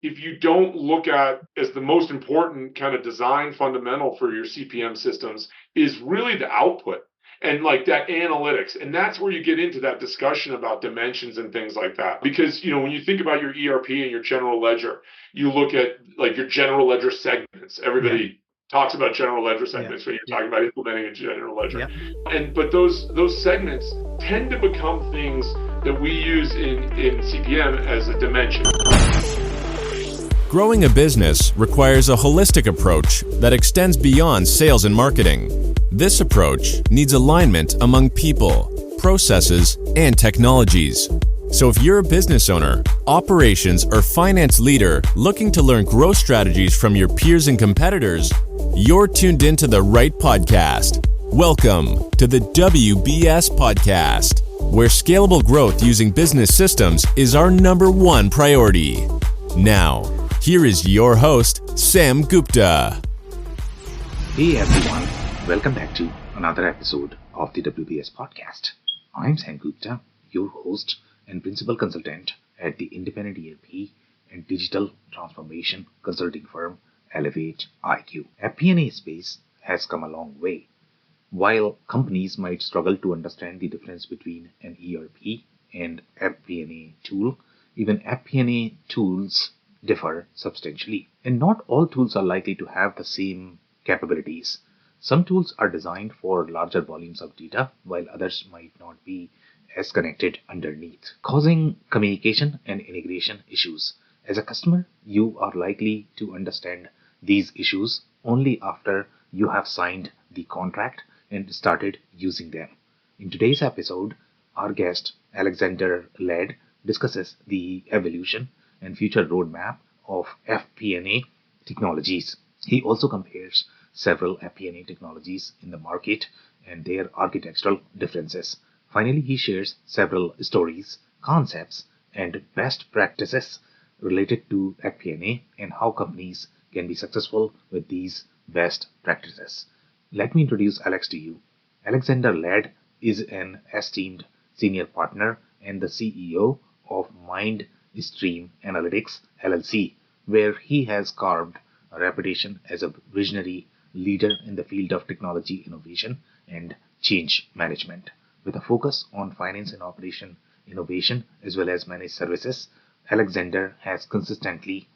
if you don't look at as the most important kind of design fundamental for your CPM systems is really the output and like that analytics. And that's where you get into that discussion about dimensions and things like that. Because, when you think about your ERP and your general ledger, you look at like your general ledger segments. Yeah. Everybody talks about general ledger Yeah. segments when you're Yeah. talking about implementing a general ledger. Yeah. But those segments tend to become things that we use in CPM as a dimension. Growing a business requires a holistic approach that extends beyond sales and marketing. This approach needs alignment among people, processes, and technologies. So if you're a business owner, operations, or finance leader looking to learn growth strategies from your peers and competitors, you're tuned into the right podcast. Welcome to the WBS Podcast, where scalable growth using business systems is our number one priority. Now, here is your host, Sam Gupta. Hey everyone, welcome back to another episode of the WBS Podcast. I'm Sam Gupta, your host and principal consultant at the independent ERP and digital transformation consulting firm Elevate IQ. FP&A space has come a long way. While companies might struggle to understand the difference between an ERP and FP&A tool, even FP&A tools differ substantially. And not all tools are likely to have the same capabilities. Some tools are designed for larger volumes of data, while others might not be as connected underneath, causing communication and integration issues. As a customer, you are likely to understand these issues only after you have signed the contract and started using them. In today's episode, our guest, Alexander Ladd, discusses the evolution and future roadmap of FP&A technologies. He also compares several FP&A technologies in the market and their architectural differences. Finally, he shares several stories, concepts, and best practices related to FP&A and how companies can be successful with these best practices. Let me introduce Alex to you. Alexander Ladd is an esteemed senior partner and the CEO of MindStream Analytics LLC, where he has carved a reputation as a visionary leader in the field of technology innovation and change management. With a focus on finance and operation innovation as well as managed services, Alexander has consistently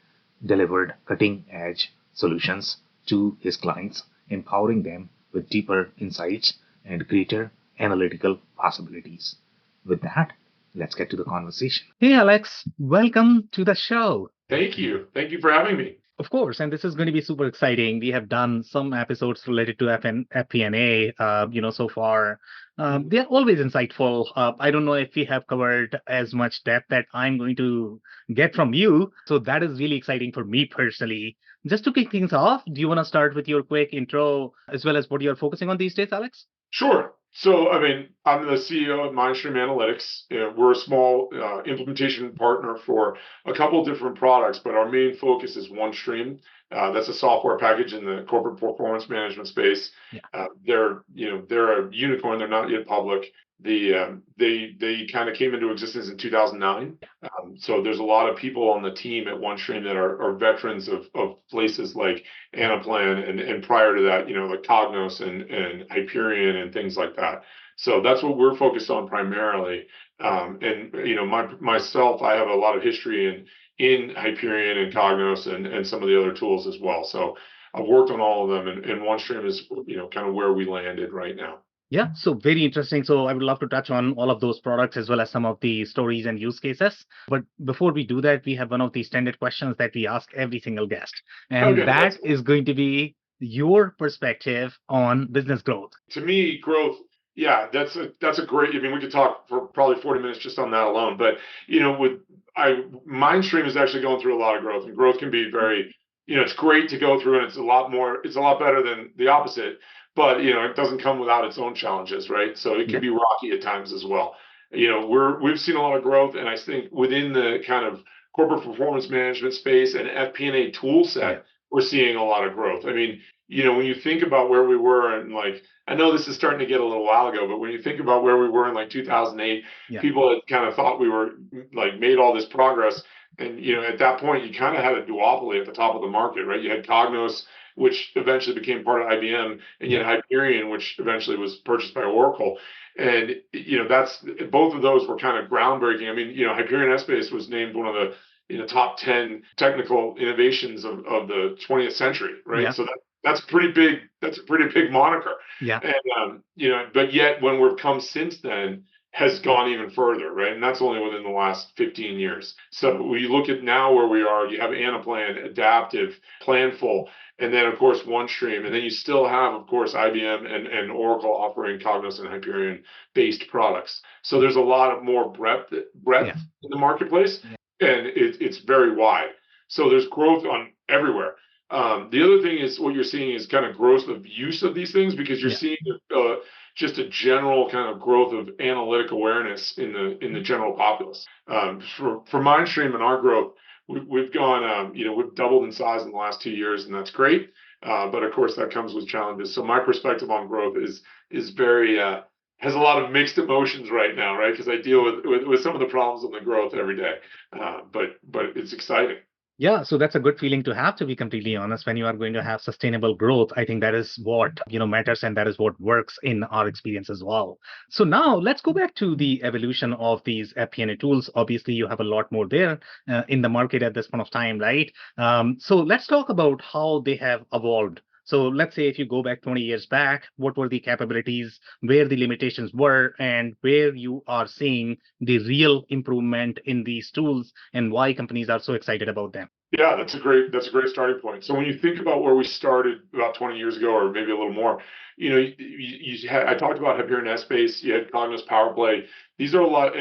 delivered cutting edge solutions to his clients, empowering them with deeper insights and greater analytical possibilities. With that, let's get to the conversation. Hey, Alex, welcome to the show. Thank you. Thank you for having me. Of course, and this is going to be super exciting. We have done some episodes related to FP&A, so far. They're always insightful. I don't know if we have covered as much depth that I'm going to get from you. So that is really exciting for me personally. Just to kick things off, do you want to start with your quick intro as well as what you're focusing on these days, Alex? Sure. So, I'm the CEO of MindStream Analytics. We're a small implementation partner for a couple of different products, but our main focus is OneStream. That's a software package in the corporate performance management space. Yeah. They're a unicorn. They're not yet public. They kind of came into existence in 2009. So there's a lot of people on the team at OneStream that are veterans of places like Anaplan and prior to that, like Cognos and Hyperion and things like that. So that's what we're focused on primarily. Myself, I have a lot of history in Hyperion and Cognos and some of the other tools as well. So I've worked on all of them, and OneStream is kind of where we landed right now. Yeah, so very interesting. So I would love to touch on all of those products as well as some of the stories and use cases. But before we do that, we have one of the standard questions that we ask every single guest. And Okay, that is going to be your perspective on business growth. To me, growth, yeah, that's a great. We could talk for probably 40 minutes just on that alone. But MindStream is actually going through a lot of growth, and growth can be very, it's great to go through, and it's a lot better than the opposite. But it doesn't come without its own challenges, right? So it can be rocky at times as well. We've seen a lot of growth, and I think within the kind of corporate performance management space and FP&A tool set, we're seeing a lot of growth. When you think about where we were, and I know this is starting to get a little while ago, but when you think about where we were in 2008, people had kind of thought we were made all this progress. And, at that point, you kind of had a duopoly at the top of the market, right? You had Cognos, which eventually became part of IBM, and you had Hyperion, which eventually was purchased by Oracle. And, that's both of those were kind of groundbreaking. I mean, Hyperion Essbase was named one of the top 10 technical innovations of the 20th century, right? Yeah. So that's pretty big. That's a pretty big moniker. Yeah. And but yet when we've come since then has gone even further, right? And that's only within the last 15 years. So when you look at now where we are, you have Anaplan, Adaptive, Planful, and then of course OneStream, and then you still have, of course, IBM and Oracle offering Cognos and Hyperion based products. So there's a lot of more breadth in the marketplace, and it's very wide. So there's growth on everywhere. The other thing is what you're seeing is kind of growth of use of these things, because you're seeing just a general kind of growth of analytic awareness in the general populace. For MindStream and our growth, we've gone, we've doubled in size in the last 2 years, and that's great. But of course, that comes with challenges. So my perspective on growth is very has a lot of mixed emotions right now, right? Because I deal with some of the problems on the growth every day. But it's exciting. Yeah, so that's a good feeling to have, to be completely honest. When you are going to have sustainable growth, I think that is what matters, and that is what works in our experience as well. So now let's go back to the evolution of these FP&A tools. Obviously, you have a lot more there in the market at this point of time, right? So let's talk about how they have evolved. So let's say if you go back 20 years back, what were the capabilities, where the limitations were, and where you are seeing the real improvement in these tools, and why companies are so excited about them? Yeah, that's a great starting point. So when you think about where we started about 20 years ago, or maybe a little more, I talked about Hyperion Essbase, you had Cognos PowerPlay. These are a lot.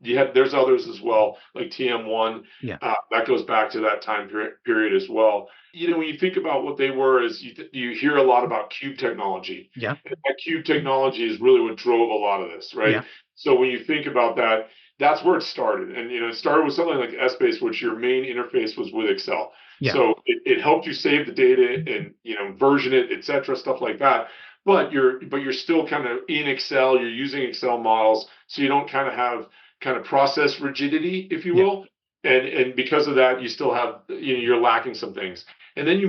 There's others as well, like TM1. Yeah. That goes back to that time period as well. When you think about what they were, is you hear a lot about cube technology. Yeah. And that cube technology is really what drove a lot of this, right? Yeah. So when you think about that, that's where it started. And, it started with something like Essbase, which your main interface was with Excel. Yeah. So it helped you save the data and, version it, et cetera, stuff like that. But you're still kind of in Excel, you're using Excel models. So you don't kind of have kind of process rigidity, if you will. And because of that, you still have, you're lacking some things. And then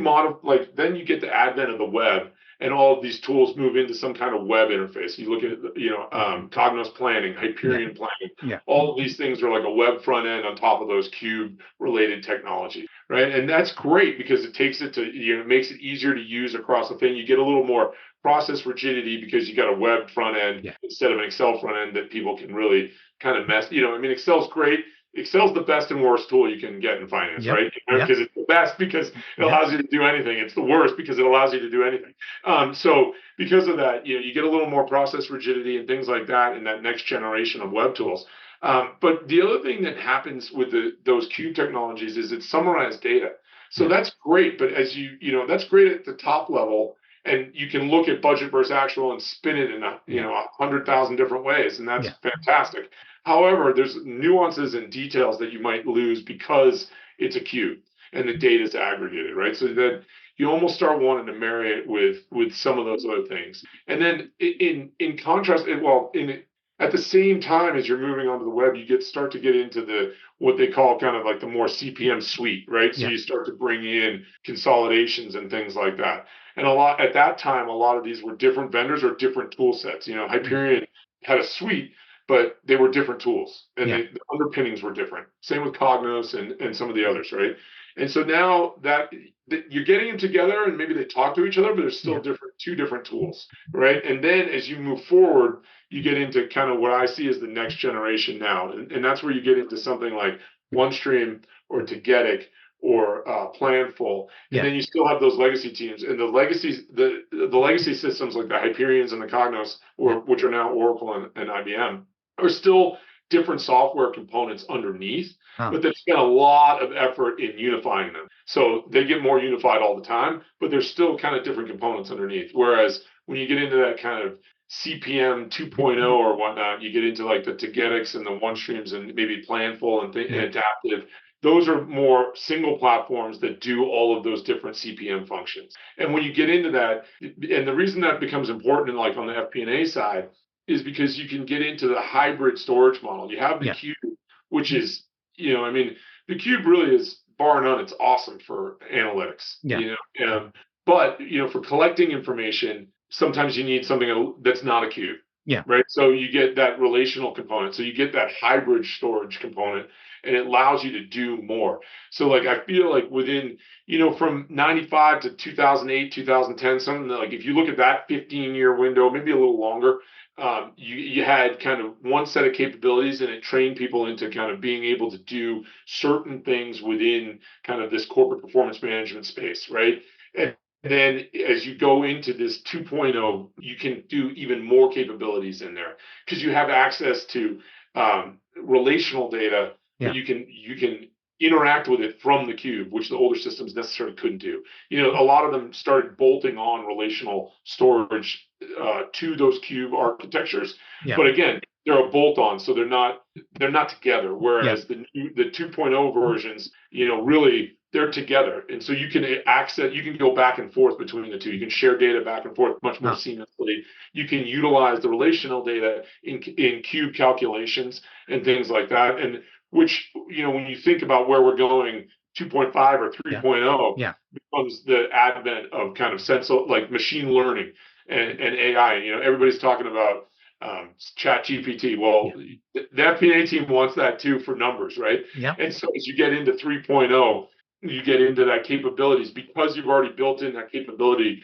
then you get the advent of the web, and all of these tools move into some kind of web interface. You look at, Cognos Planning, Hyperion Planning. Yeah. All of these things are like a web front end on top of those cube-related technology, right? And that's great because it takes it to, it makes it easier to use across the thing. You get a little more process rigidity because you got a web front end instead of an Excel front end that people can really kind of mess. Excel's great. Excel's the best and worst tool you can get in finance, right? Because it's the best because it allows you to do anything. It's the worst because it allows you to do anything. So because of that, you get a little more process rigidity and things like that in that next generation of web tools. But the other thing that happens with those cube technologies is it's summarized data. So that's great, but as that's great at the top level. And you can look at budget versus actual and spin it in 100,000 different ways, and that's fantastic. However, there's nuances and details that you might lose because it's a cube and the data is aggregated, right? So that you almost start wanting to marry it with some of those other things. And then in contrast, at the same time as you're moving onto the web, you start to get into what they call kind of like the more CPM suite, right? So you start to bring in consolidations and things like that. And at that time, a lot of these were different vendors or different tool sets. Hyperion had a suite, but they were different tools, and the underpinnings were different. Same with Cognos and some of the others, right? And so now that you're getting them together, and maybe they talk to each other, but they're still two different tools, right? And then as you move forward, you get into kind of what I see as the next generation now, and that's where you get into something like OneStream or Tagetic or Planful, and then you still have those legacy teams, and the legacy systems like the Hyperions and the Cognos, which are now Oracle and IBM, are still different software components underneath, but they've spent a lot of effort in unifying them. So they get more unified all the time, but there's still kind of different components underneath. Whereas when you get into that kind of CPM 2.0 or whatnot, you get into like the Tagetics and the OneStreams and maybe Planful and Adaptive. Those are more single platforms that do all of those different CPM functions. And when you get into that, and the reason that becomes important like on the FP&A side is because you can get into the hybrid storage model. You have the cube, which is, the cube really is, bar none, it's awesome for analytics. Yeah. But for collecting information, sometimes you need something that's not a cube. Yeah. Right. So you get that relational component. So you get that hybrid storage component, and it allows you to do more. So like I feel like within, from 95 to 2008, 2010, something that, like if you look at that 15-year window, maybe a little longer, you had kind of one set of capabilities, and it trained people into kind of being able to do certain things within kind of this corporate performance management space, right? And then as you go into this 2.0, you can do even more capabilities in there because you have access to relational data, but you can interact with it from the cube, which the older systems necessarily couldn't do. A lot of them started bolting on relational storage to those cube architectures, but again, they're a bolt-on, so they're not together. Whereas the 2.0 versions, really they're together, and so you can go back and forth between the two. You can share data back and forth much more seamlessly. You can utilize the relational data in cube calculations and things like that, and which when you think about where we're going, 2.5 or 3.0 becomes the advent of kind of like machine learning and AI. Everybody's talking about chat GPT. Well, the FP&A team wants that too for numbers, right? Yeah. And so as you get into 3.0, you get into that capabilities because you've already built in that capability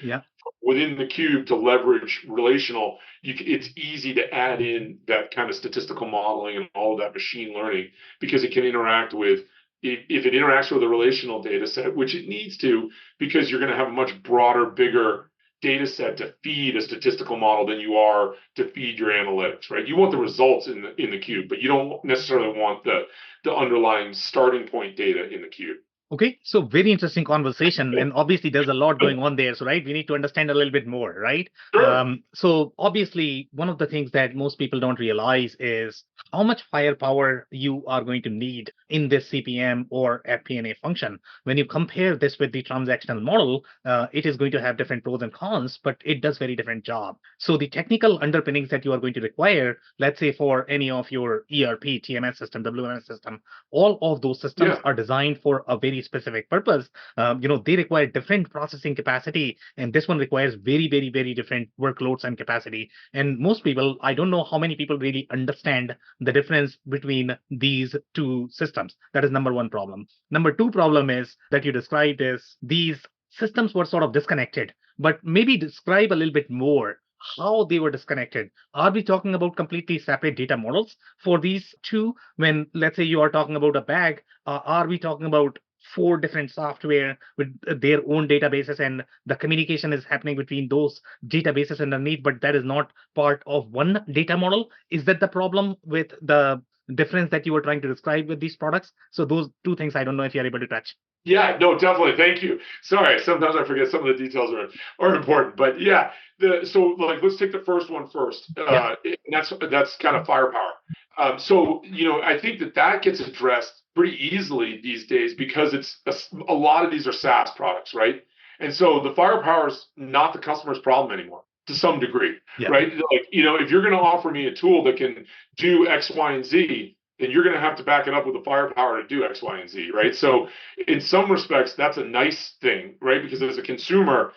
within the cube to leverage relational. It's easy to add in that kind of statistical modeling and all of that machine learning because it can interact with, if it interacts with a relational data set, which it needs to, because you're going to have a much broader, bigger data set to feed a statistical model than you are to feed your analytics, right? You want the results in the cube, but you don't necessarily want the underlying starting point data in the cube. Okay, so very interesting conversation, and obviously there's a lot going on there. So, right, we need to understand a little bit more, right? Sure. So obviously, one of the things that most people don't realize is how much firepower you are going to need in this CPM or FP&A function. When you compare this with the transactional model, it is going to have different pros and cons, but it does very different job. So the technical underpinnings that you are going to require, let's say for any of your ERP, TMS system, WMS system, all of those systems are designed for a very specific purpose. They require different processing capacity, and this one requires very, very, very different workloads and capacity. And most people, I don't know how many people really understand the difference between these two systems. That is number one problem. Number two problem is that you described is these systems were sort of disconnected, but maybe describe a little bit more how they were disconnected. Are we talking about completely separate data models for these two? When, let's say, you are talking about a bag, are we talking about 4 different software with their own databases, and the communication is happening between those databases underneath, but that is not part of one data model? Is that the problem with the difference that you were trying to describe with these products? So those two things, I don't know if you're able to touch. Yeah, no, definitely. Thank you. Sorry, sometimes I forget some of the details are important, but yeah. So like, let's take the first one first. And that's kind of firepower. So I think that gets addressed pretty easily these days because it's a lot of these are SaaS products, right? And so the firepower is not the customer's problem anymore to some degree, right? Like, if you're going to offer me a tool that can do X, Y, and Z, then you're going to have to back it up with the firepower to do X, Y, and Z, right? So in some respects, that's a nice thing, right? Because as a consumer,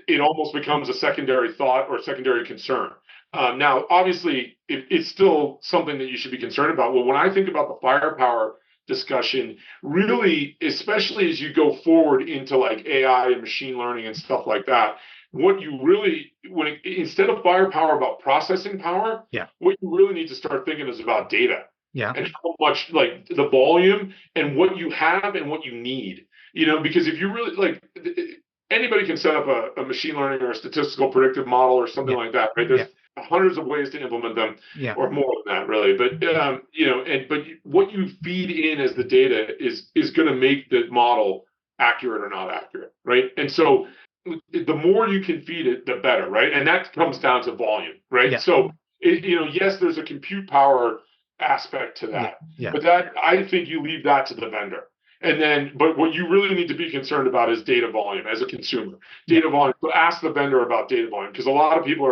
it almost becomes a secondary thought or secondary concern. Now, obviously, it's still something that you should be concerned about. Well, when I think about the firepower discussion, really, especially as you go forward into like AI and machine learning and stuff like that, what you really, instead of firepower about processing power, what you really need to start thinking is about data. And how much, like, the volume and what you have and what you need, because if you really, like, anybody can set up a machine learning or a statistical predictive model or something like that, right? There's hundreds of ways to implement them, or more than that, really. But but what you feed in as the data is going to make the model accurate or not accurate, right? And so the more you can feed it, the better, right? And that comes down to volume, right? So yes, there's a compute power aspect to that, but that, I think you leave that to the vendor. And then, but what you really need to be concerned about is data volume as a consumer. Data volume. So ask the vendor about data volume, because a lot of people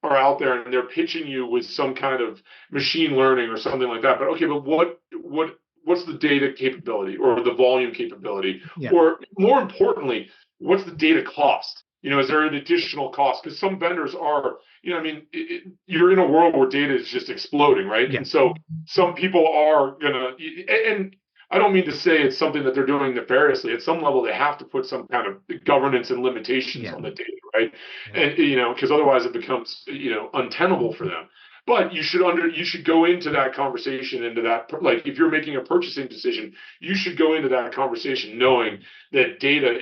are out there and they're pitching you with some kind of machine learning or something like that. But okay, but what's the data capability or the volume capability, Yeah. or more importantly, what's the data cost? Is there an additional cost? Because some vendors are, you're in a world where data is just exploding, right? Yeah. And so some people are gonna, and I don't mean to say it's something that they're doing nefariously. At some level, they have to put some kind of governance and limitations on the data, right? Yeah. And because otherwise it becomes untenable for them. But you should go into that conversation, like if you're making a purchasing decision, you should go into that conversation knowing that data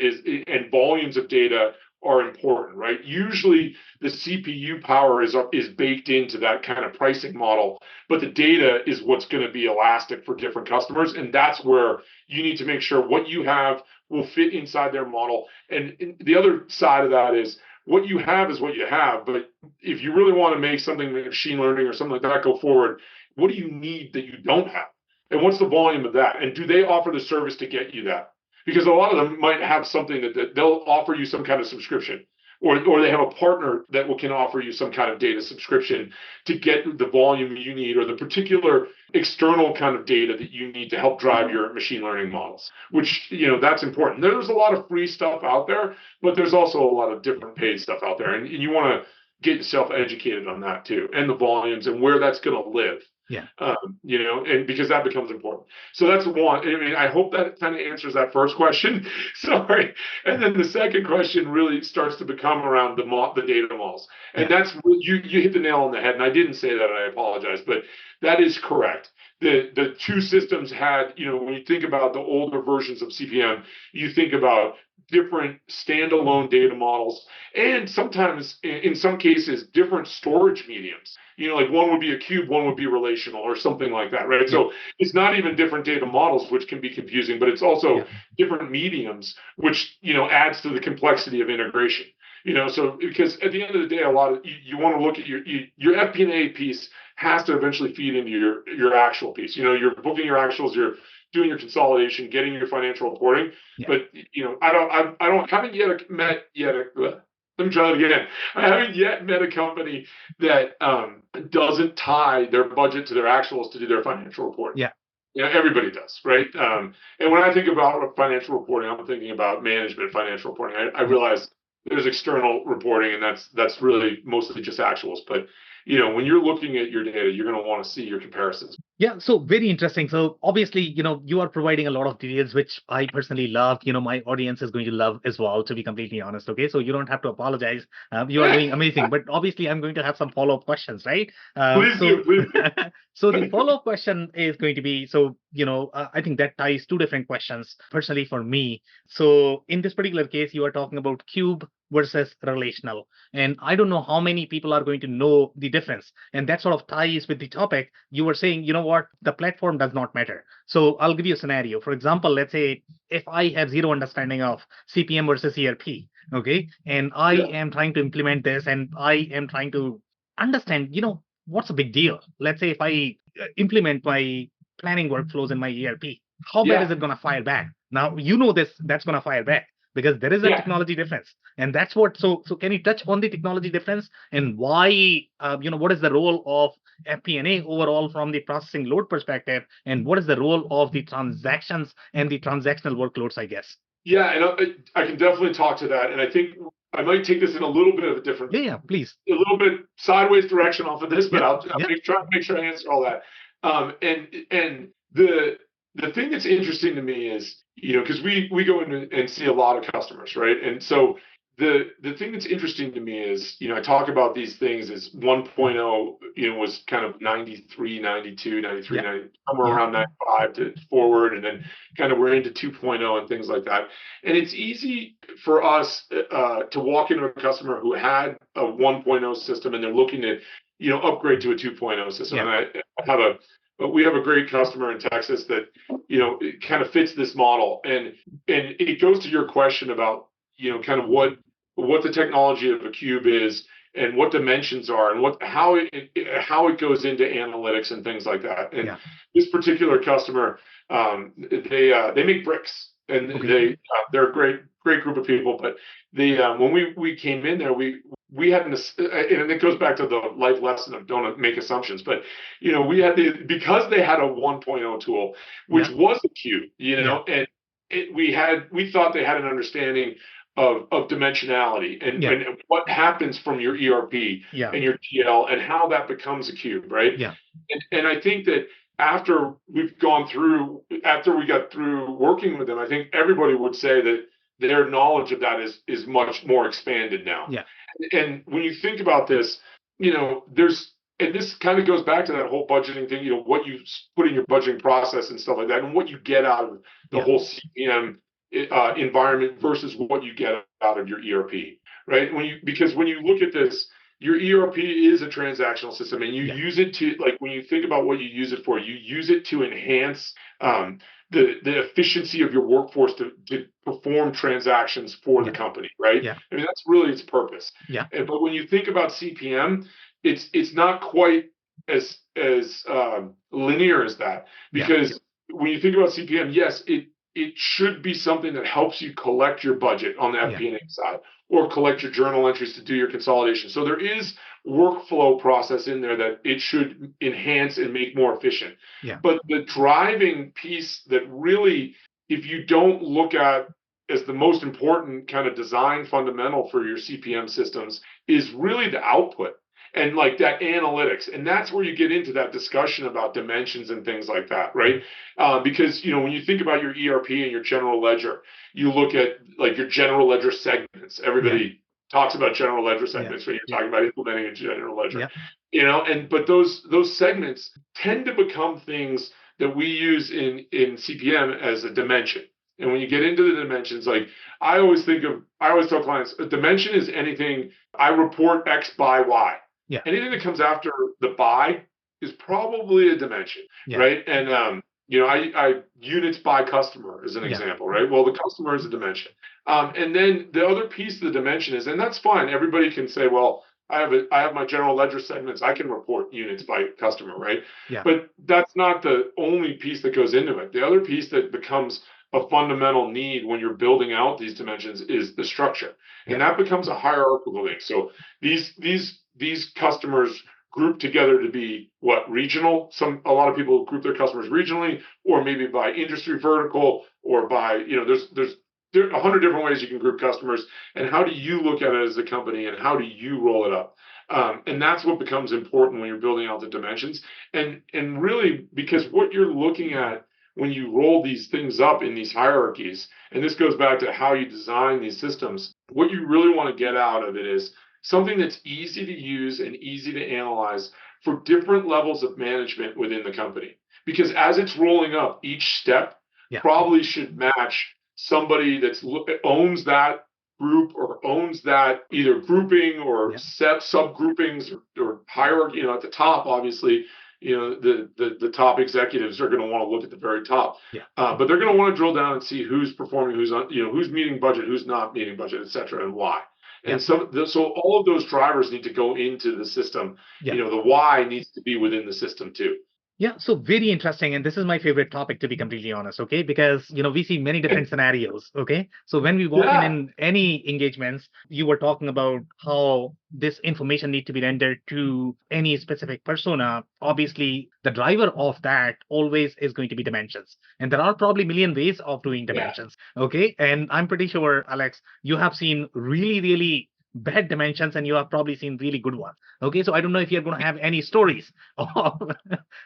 and volumes of data are important, right? Usually the CPU power is baked into that kind of pricing model, but the data is what's going to be elastic for different customers, and that's where you need to make sure what you have will fit inside their model. And the other side of that is what you have is what you have, but if you really want to make something like machine learning or something like that go forward, what do you need that you don't have? And what's the volume of that? And do they offer the service to get you that? Because a lot of them might have something that they'll offer you some kind of subscription, or they have a partner that can offer you some kind of data subscription to get the volume you need, or the particular external kind of data that you need to help drive your machine learning models, which, that's important. There's a lot of free stuff out there, but there's also a lot of different paid stuff out there. And you want to get yourself educated on that too, and the volumes and where that's going to live. Yeah. And because that becomes important. So that's one. I mean, I hope that kind of answers that first question. Sorry. And then the second question really starts to become around the data models. And that's you hit the nail on the head. And I didn't say that, and I apologize, but that is correct. The two systems had, when you think about the older versions of CPM, you think about different standalone data models, and sometimes, in some cases, different storage mediums. Like one would be a cube, one would be relational, or something like that, right? So it's not even different data models, which can be confusing, but it's also different mediums, which adds to the complexity of integration. So because at the end of the day, a lot of you want to look at your FP&A piece has to eventually feed into your actual piece. You're booking your actuals, you're doing your consolidation, getting your financial reporting. But I haven't yet met let me try that again. I haven't yet met a company that doesn't tie their budget to their actuals to do their financial reporting. Everybody does, right? And when I think about financial reporting, I'm thinking about management financial reporting. I realize there's external reporting, and that's really mostly just actuals. But when you're looking at your data, you're going to want to see your comparisons. Yeah, so very interesting. So obviously, you are providing a lot of details, which I personally love. My audience is going to love as well, to be completely honest. Okay, so you don't have to apologize. You are doing amazing. But obviously, I'm going to have some follow-up questions, right? Please do. So the follow-up question is going to be, I think that ties two different questions personally for me. So in this particular case, you are talking about cube versus relational. And I don't know how many people are going to know the difference. And that sort of ties with the topic. You were saying, what, the platform does not matter. So I'll give you a scenario. For example, let's say if I have zero understanding of CPM versus ERP, okay, and I am trying to implement this, and I am trying to understand, what's a big deal? Let's say if I implement my planning workflows in my ERP, how bad is it going to fire back? Now, that's going to fire back, because there is a technology difference. And that's what, so can you touch on the technology difference and why, what is the role of FP&A overall from the processing load perspective, and what is the role of the transactions and the transactional workloads, I guess? Yeah, and I can definitely talk to that. And I think I might take this in a little bit of a different, please, a little bit sideways direction off of this, but I'll try to make sure I answer all that. And the thing that's interesting to me is, because we go in and see a lot of customers, right? And so the thing that's interesting to me is, I talk about these things as 1.0, was kind of 93, 92, 93, 90, somewhere around 95 to forward. And then kind of we're into 2.0 and things like that. And it's easy for us to walk into a customer who had a 1.0 system and they're looking to, upgrade to a 2.0 system. And we have a great customer in Texas that, it kind of fits this model. And it goes to your question about, kind of what the technology of a cube is and what dimensions are and how it goes into analytics and things like that. And this particular customer, they make bricks, and they're a great group of people. But when we came in there, we had and it goes back to the life lesson of don't make assumptions, but we had because they had a 1.0 tool, which was a cube, and we thought they had an understanding of dimensionality and what happens from your ERP and your TL and how that becomes a cube, right? Yeah. And I think that after we got through working with them, I think everybody would say that their knowledge of that is much more expanded now. Yeah. And when you think about this, and this kind of goes back to that whole budgeting thing, what you put in your budgeting process and stuff like that, and what you get out of the whole CPM environment versus what you get out of your ERP, right? Because when you look at this, your ERP is a transactional system, and you use it to, like, when you think about what you use it for, you use it to enhance the efficiency of your workforce to perform transactions for the company, right? Yeah. I mean, that's really its purpose. Yeah. But when you think about CPM, it's not quite as linear as that, because when you think about CPM, yes, it should be something that helps you collect your budget on the FP&A side, or collect your journal entries to do your consolidation. So there is workflow process in there that it should enhance and make more efficient. Yeah. But the driving piece that really, if you don't look at as the most important kind of design fundamental for your CPM systems, is really the output and like that analytics. And that's where you get into that discussion about dimensions and things like that, right? Because, when you think about your ERP and your general ledger, you look at like your general ledger segments. Everybody talks about general ledger segments when you're talking about implementing a general ledger, but those segments tend to become things that we use in CPM as a dimension. And when you get into the dimensions, like I always tell clients, a dimension is anything I report X by Y. Yeah. Anything that comes after the by is probably a dimension, right? And I units by customer is an example, right? Well, the customer is a dimension, and then the other piece of the dimension is, and that's fine. Everybody can say, well, I have my general ledger segments. I can report units by customer, right? Yeah. But that's not the only piece that goes into it. The other piece that becomes a fundamental need when you're building out these dimensions is the structure, and that becomes a hierarchical thing. So these customers group together to be regional. A lot of people group their customers regionally, or maybe by industry vertical, or by there are 100 different ways you can group customers. And how do you look at it as a company, and how do you roll it up? And that's what becomes important when you're building out the dimensions. And really, because what you're looking at when you roll these things up in these hierarchies, and this goes back to how you design these systems, what you really want to get out of it is something that's easy to use and easy to analyze for different levels of management within the company. Because as it's rolling up, each step probably should match somebody that owns that group, or owns that either grouping or set subgroupings or hierarchy. At the top, obviously, the top executives are going to want to look at the very top, but they're going to want to drill down and see who's performing, who's meeting budget, who's not meeting budget, et cetera, and why. And so all of those drivers need to go into the system. The why needs to be within the system too. Yeah, so very interesting. And this is my favorite topic, to be completely honest, okay? Because, we see many different scenarios, okay? So when we walk in any engagements, you were talking about how this information need to be rendered to any specific persona. Obviously, the driver of that always is going to be dimensions. And there are probably a million ways of doing dimensions, okay? And I'm pretty sure, Alex, you have seen really, really bad dimensions, and you have probably seen really good ones. Okay, so I don't know if you're going to have any stories of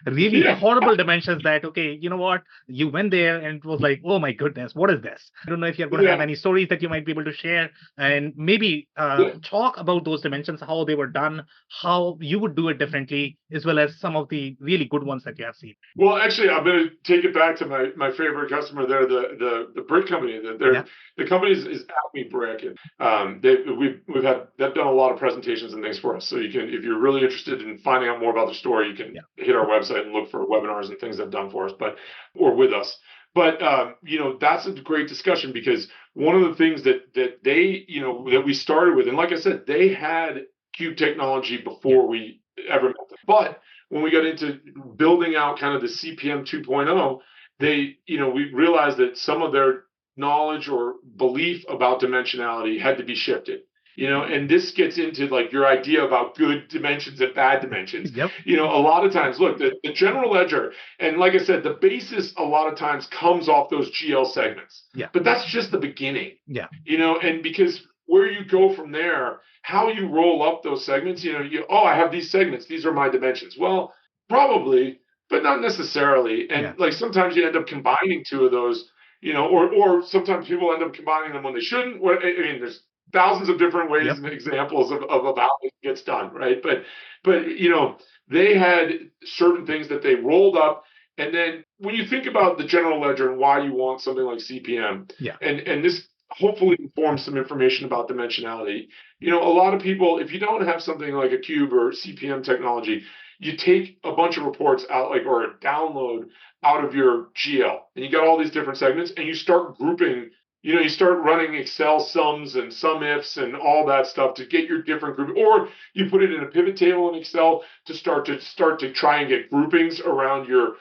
really horrible dimensions that, okay, you know what, you went there and it was like, oh my goodness, what is this? I don't know if you're going to have any stories that you might be able to share, and maybe talk about those dimensions, how they were done, how you would do it differently, as well as some of the really good ones that you have seen. Well, actually, I'm going to take it back to my favorite customer there, the brick company. The company is Acme Brick, and they've done a lot of presentations and things for us. So you can, if you're really interested in finding out more about the story, you can hit our website and look for webinars and things they've done for us, or with us. But that's a great discussion, because one of the things that they that we started with, and like I said, they had Cube technology before we ever met them. But when we got into building out kind of the CPM 2.0, we realized that some of their knowledge or belief about dimensionality had to be shifted. and this gets into like your idea about good dimensions and bad dimensions. Yep. A lot of times, look, the general ledger, and like I said, the basis a lot of times comes off those GL segments. Yeah. But that's just the beginning. Yeah. And because where you go from there, how you roll up those segments, I have these segments, these are my dimensions. Well, probably, but not necessarily. And like sometimes you end up combining two of those, or sometimes people end up combining them when they shouldn't. I mean, there's thousands of different ways and examples of how it gets done, right? But they had certain things that they rolled up. And then when you think about the general ledger and why you want something like CPM, and this hopefully informs some information about dimensionality. A lot of people, if you don't have something like a cube or CPM technology, you take a bunch of reports out, or a download out of your GL, and you got all these different segments, and you start grouping. You start running Excel sums and sum ifs and all that stuff to get your different group, or you put it in a pivot table in Excel to start to try and get groupings around your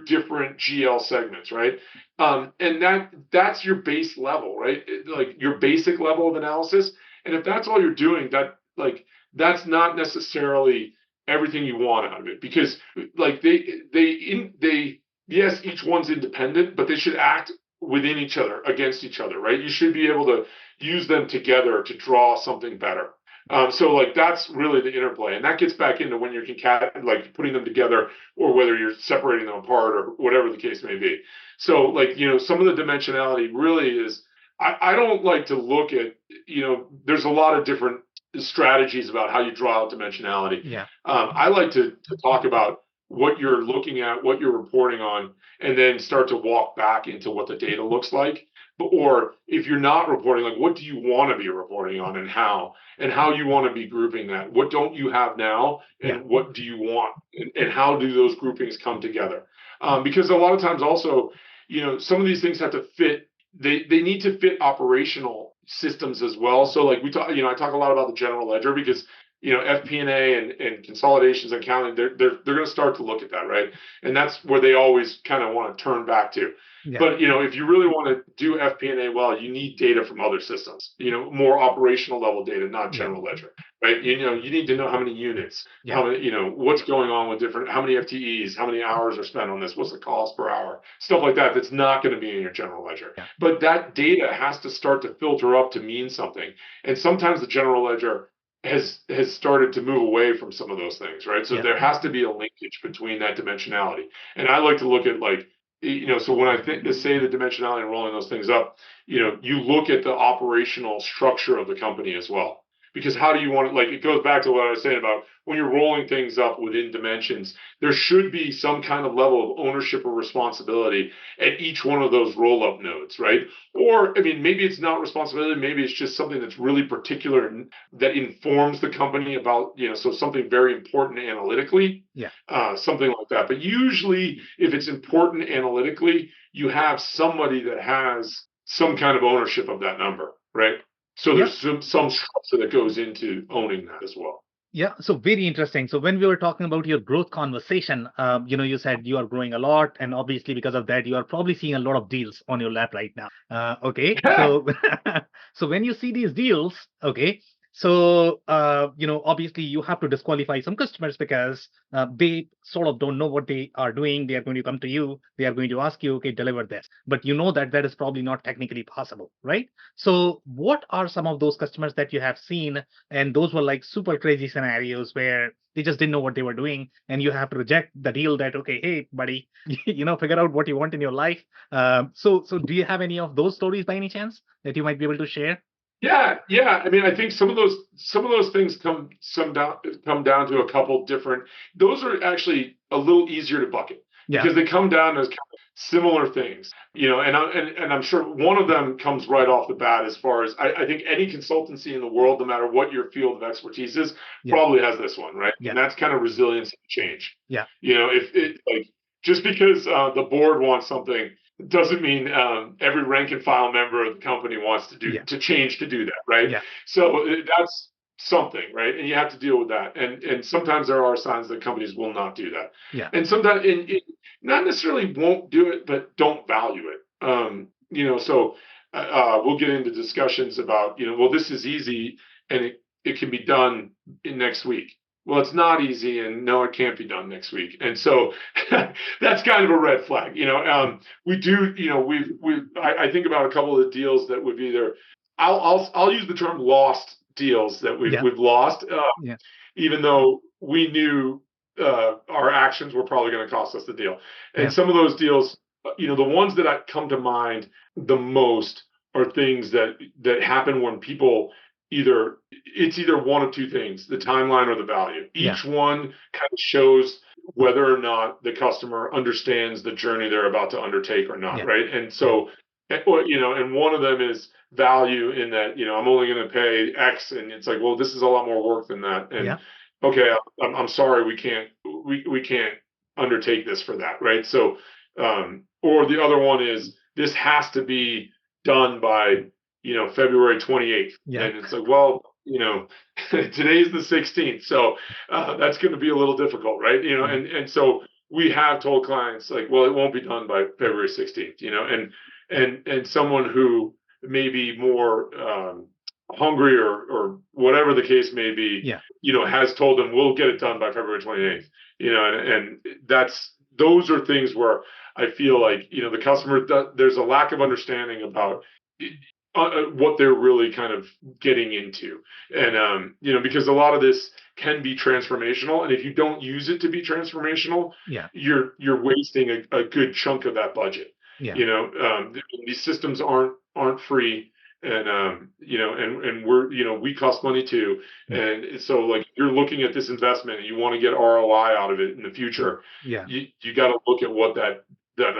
different GL segments, right? And that's your base level, right? Like your basic level of analysis. And if that's all you're doing, that's not necessarily everything you want out of it, because like they yes, each one's independent, but they should act within each other, against each other, right? You should be able to use them together to draw something better. So like that's really the interplay, and that gets back into when you're putting them together, or whether you're separating them apart, or whatever the case may be. So like some of the dimensionality really is, I don't like to look at, there's a lot of different strategies about how you draw out dimensionality. Yeah. I like to talk about what you're looking at, what you're reporting on, and then start to walk back into what the data looks like. Or if you're not reporting, like what do you want to be reporting on, and how you want to be grouping that? What don't you have now, and what do you want, and how do those groupings come together? Because a lot of times also, some of these things have to fit. They need to fit operational systems as well. So like I talk a lot about the general ledger because FP&A and consolidations and accounting, they're going to start to look at that, right? And that's where they always kind of want to turn back to. Yeah. But if you really want to do FP&A well, you need data from other systems. More operational level data, not general ledger, right? You need to know how many units, how many, what's going on with how many FTEs, how many hours are spent on this, what's the cost per hour, stuff like that. That's not going to be in your general ledger. Yeah. But that data has to start to filter up to mean something. And sometimes the general ledger has started to move away from some of those things, right? So there has to be a linkage between that dimensionality. And I like to look at so when I say the dimensionality and rolling those things up, you look at the operational structure of the company as well. Because how do you want it? It goes back to what I was saying about when you're rolling things up within dimensions, there should be some kind of level of ownership or responsibility at each one of those roll-up nodes, right? Or, I mean, maybe it's not responsibility, maybe it's just something that's really particular that informs the company about, so something very important analytically, something like that. But usually, if it's important analytically, you have somebody that has some kind of ownership of that number, right? So there's some structure that goes into owning that as well. Yeah, so very interesting. So when we were talking about your growth conversation, you said you are growing a lot, and obviously because of that, you are probably seeing a lot of deals on your lap right now. Okay, so so when you see these deals, okay, so obviously you have to disqualify some customers because they sort of don't know what they are doing. They are going to come to you. They are going to ask you, okay, deliver this. But you know that is probably not technically possible, right? So what are some of those customers that you have seen? And those were like super crazy scenarios where they just didn't know what they were doing. And you have to reject the deal that, okay, hey, buddy, figure out what you want in your life. So do you have any of those stories by any chance that you might be able to share? Yeah. I mean, I think some of those things come down to a couple different. Those are actually a little easier to bucket because they come down to kind of similar things, And I'm sure one of them comes right off the bat as far as I think any consultancy in the world, no matter what your field of expertise is, probably has this one, right? And that's kind of resilience and change. Yeah. If it just because the board wants something doesn't mean every rank and file member of the company wants to change to do that, right? Yeah. So that's something, right? And you have to deal with that. And sometimes there are signs that companies will not do that. Yeah. And sometimes not necessarily won't do it, but don't value it. So we'll get into discussions about, well, this is easy. and it can be done in next week. Well, it's not easy, and no, it can't be done next week. And so that's kind of a red flag. We do, I think about a couple of the deals that would be there. I'll use the term lost deals that Yeah. we've lost, Yeah. even though we knew our actions were probably going to cost us the deal. And Yeah. some of those deals, the ones that come to mind the most are things that happen when people it's either one of two things, the timeline or the value. Each one kind of shows whether or not the customer understands the journey they're about to undertake or not, right? And so, and one of them is value in that, I'm only going to pay X, and it's like, well, this is a lot more work than that. And okay, I'm sorry, we can't undertake this for that, right? So, or the other one is this has to be done by February 28th. And it's like, well, today's the 16th. So that's going to be a little difficult, right? And so we have told clients like, well, it won't be done by February 16th, and someone who may be more hungry or whatever the case may be, has told them we'll get it done by February 28th, and those are things where I feel like, the customer, there's a lack of understanding about what they're really kind of getting into. And, because a lot of this can be transformational. And if you don't use it to be transformational, you're wasting a good chunk of that budget. These systems aren't free. And, and we're, we cost money too. And so like, you're looking at this investment and you want to get ROI out of it in the future. You got to look at what that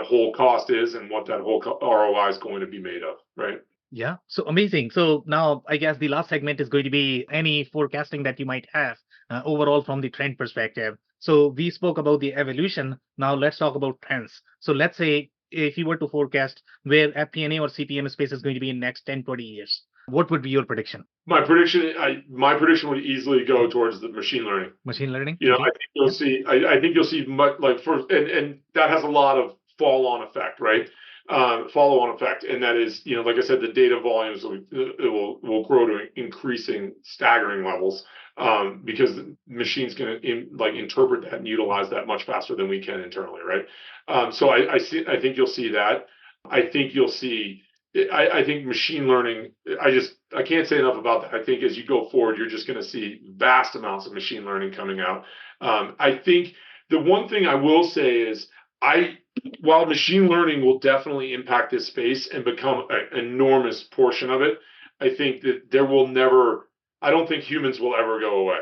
whole cost is and what that whole ROI is going to be made of, right? Yeah, so amazing. So now I guess the last segment is going to be any forecasting that you might have overall from the trend perspective. So we spoke about the evolution. Now let's talk about trends. So let's say if you were to forecast where FP&A or CPM space is going to be in next 10, 20 years, what would be your prediction? My prediction would easily go towards the machine learning. Machine learning? I think you'll see. I think you'll see much like first, and that has a lot of follow-on effect, right? Follow-on effect, and that is, like I said, the data volumes will grow to increasing, staggering levels, because the machine's going to interpret that and utilize that much faster than we can internally, right? So I think you'll see that. I think you'll see. I think machine learning. I can't say enough about that. I think as you go forward, you're just going to see vast amounts of machine learning coming out. I think the one thing I will say is while machine learning will definitely impact this space and become an enormous portion of it, I think that I don't think humans will ever go away.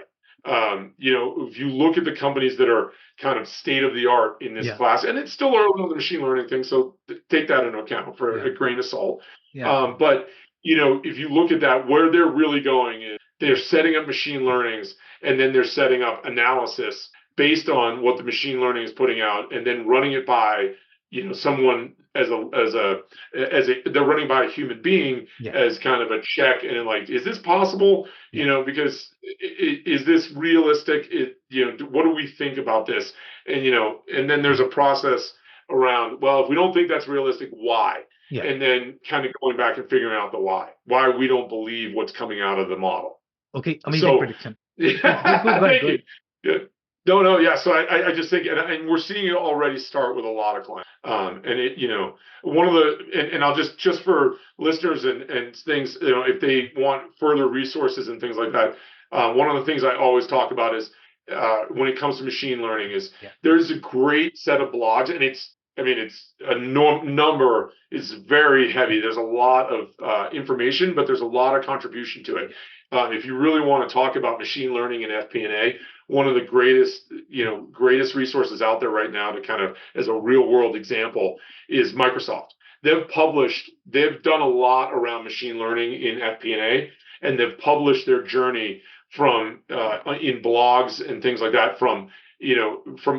If you look at the companies that are kind of state of the art in this class, and it's still early on the machine learning thing, so take that into account for a grain of salt. But if you look at that, where they're really going is they're setting up machine learnings, and then they're setting up analysis based on what the machine learning is putting out, and then running it by someone they're running by a human being as kind of a check, and like, is this possible? Because is this realistic? What do we think about this? And then there's a process around, well, if we don't think that's realistic, why? And then kind of going back and figuring out the why we don't believe what's coming out of the model. Okay, amazing prediction. Thank you. No, yeah. So I just think, and we're seeing it already start with a lot of clients. One of the, and I'll just for listeners and things, if they want further resources and things like that, one of the things I always talk about is when it comes to machine learning is there's a great set of blogs, and it's a number is very heavy. There's a lot of information, but there's a lot of contribution to it. If you really want to talk about machine learning and FP&A, one of the greatest resources out there right now to kind of as a real world example is Microsoft. They've done a lot around machine learning in FP&A, and they've published their journey from in blogs and things like that from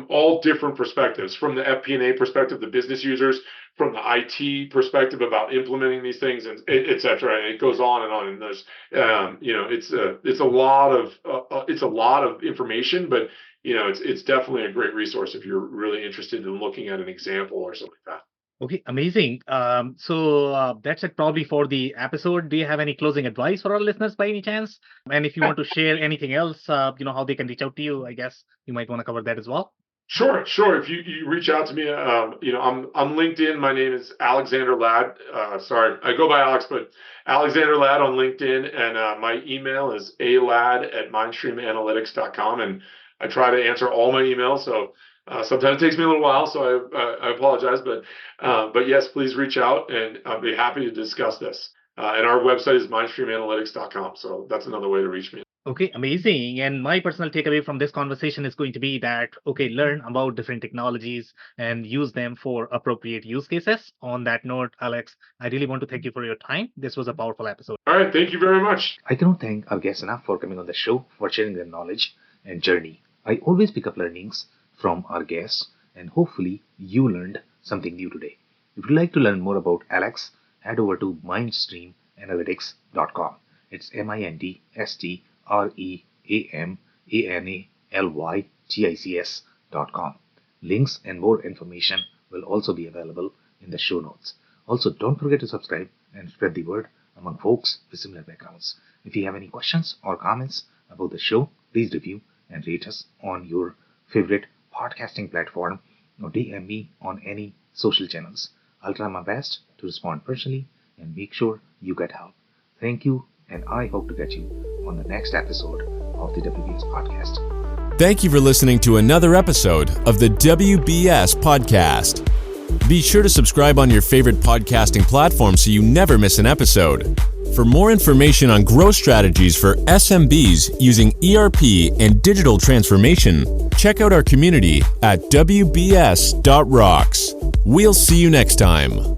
all different perspectives, from the FP&A perspective, the business users, from the IT perspective about implementing these things, and et cetera. And it goes on. And there's, it's a lot of information, but it's definitely a great resource if you're really interested in looking at an example or something like that. Okay, amazing. That's it probably for the episode. Do you have any closing advice for our listeners by any chance? And if you want to share anything else, how they can reach out to you, I guess you might want to cover that as well. Sure. If you reach out to me, I'm LinkedIn. My name is Alexander Ladd. Sorry, I go by Alex, but Alexander Ladd on LinkedIn, and my email is aladd@mindstreamanalytics.com, and I try to answer all my emails. So sometimes it takes me a little while, so I apologize, but yes, please reach out, and I'll be happy to discuss this. And our website is mindstreamanalytics.com, so that's another way to reach me. Okay, amazing. And my personal takeaway from this conversation is going to be that, okay, learn about different technologies and use them for appropriate use cases. On that note, Alex, I really want to thank you for your time. This was a powerful episode. All right, thank you very much. I cannot thank our guests enough for coming on the show, for sharing their knowledge and journey. I always pick up learnings from our guests, and hopefully you learned something new today. If you'd like to learn more about Alex, head over to mindstreamanalytics.com. It's mindstreamanalytics.com. Links and more information will also be available in the show notes. Also, don't forget to subscribe and spread the word among folks with similar backgrounds. If you have any questions or comments about the show, please review and rate us on your favorite podcasting platform or DM me on any social channels. I'll try my best to respond personally and make sure you get help. Thank you, and I hope to get you on the next episode of the WBS Podcast. Thank you for listening to another episode of the WBS Podcast. Be sure to subscribe on your favorite podcasting platform so you never miss an episode. For more information on growth strategies for SMBs using ERP and digital transformation, check out our community at WBS.rocks. We'll see you next time.